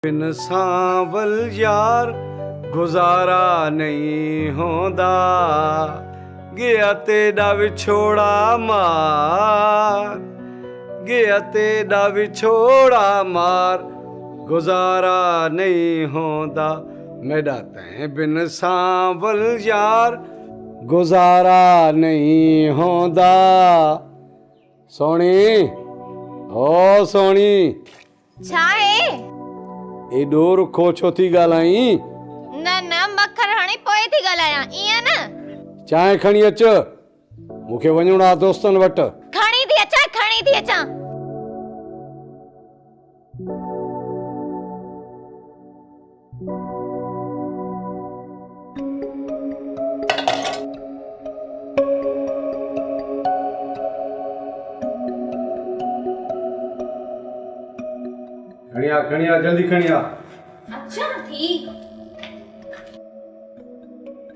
बिन सांवल यार गुजारा नहीं होंदा, गया तेरा विछोड़ा मार, गया तेरा विछोड़ा मार, गुजारा नहीं होंदा, मेरा तैं बिन सांवल यार गुजारा नहीं होंदा। सोनी, ओ सोनी, छा है? एडो रुखो छो थी ॻाल्हाई? न न मखर हणी पोइ थी ॻाल्हायां, ईअं न। चांहि खणी अच, मूंखे वञणो आहे दोस्तनि वटि। खणी थी अचां, खणी थी अचां। खणी आ जल्दी खणी आ। अच्छा ठीक।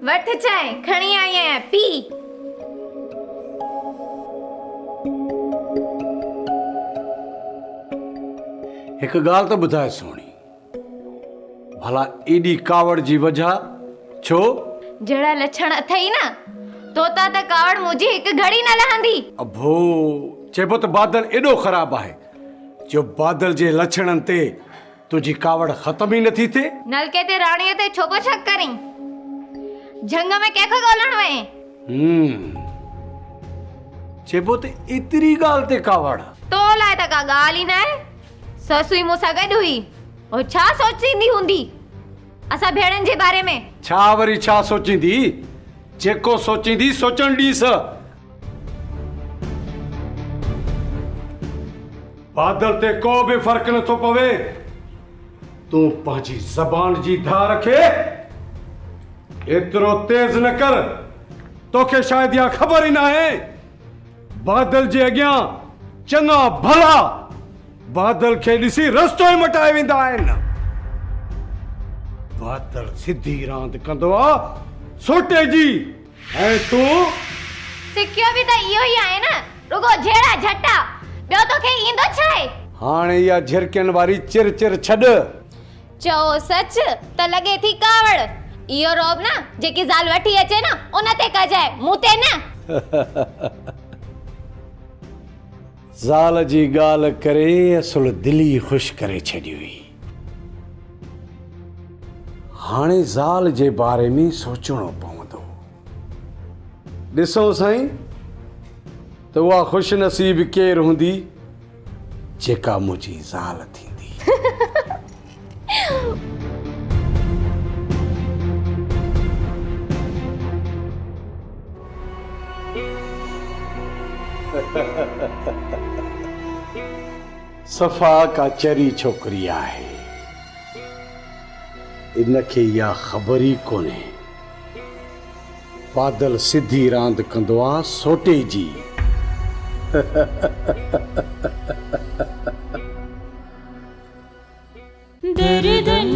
वठ चाय, खणी आई आहियां, पी। हिकु ॻाल्हि त ॿुधाए सोणी, भला एॾी कावड़ जी वजह छो? जहिड़ा लक्षण अथई न, तोता त कावड़ मुंहिंजी हिकु घड़ी न लहंदी। अभो, चइबो त बादल एॾो ख़राबु आहे जो बादल जे लक्षणनि ते तुंहिंजी कावड़ ख़तम ई नथी थिए। नलके ते राणीअ ते छो पियो शक करीं? झंग में कंहिंखे ॻोल्हण वएं? चइबो त एतिरी ॻाल्हि ते कावड़। तो लाइ त का ॻाल्हि ई न आहे। ससुई मूंसां गॾु हुई, ओ छा सोचींदी हूंदी असां भेणनि जे बारे में? छा वरी छा सोचींदी? जेको सोचींदी सोचण ॾीस। बादल ते को बि फ़र्क़ु नथो पवे। तूं पंहिंजी ज़बान जी धा रखे, एतिरो तेज़ न कर। तोखे शायदि इहा ख़बर ई न आहे, बादल जे अॻियां चङा भला बादल खे ॾिसी रस्तो ई मटाए वेंदा आहिनि। बादल सिधी रांदि कंदो आहे सोटे जी, ऐं तूं सिकियो बि त इहो ई आहे न, रुगो जहिड़ा झटा। ॿियो तोखे ईंदो छा आहे? हाणे इहा झिरकियुनि वारी चिर चिर छॾ। चओ सच त लॻे थी कावड़। इहो रोब न जेकी ज़ाल वठी अचे न उन ते कजाए, मूं ते न। ज़ाल जी ॻाल्हि करे असुल दिली ख़ुशि करे छॾी हुई। हाणे ज़ाल जे बारे में सोचणो पवंदो। ॾिसो साईं, त उहा ख़ुशि नसीब केरु हूंदी जेका मुंहिंजी ज़ाल थींदी। सफ़ा का चरी छोकिरी आहे, इनखे इहा ख़बर ई कोन्हे बादल सिधी रांदि कंदो आहे सोटे जी। दर्दन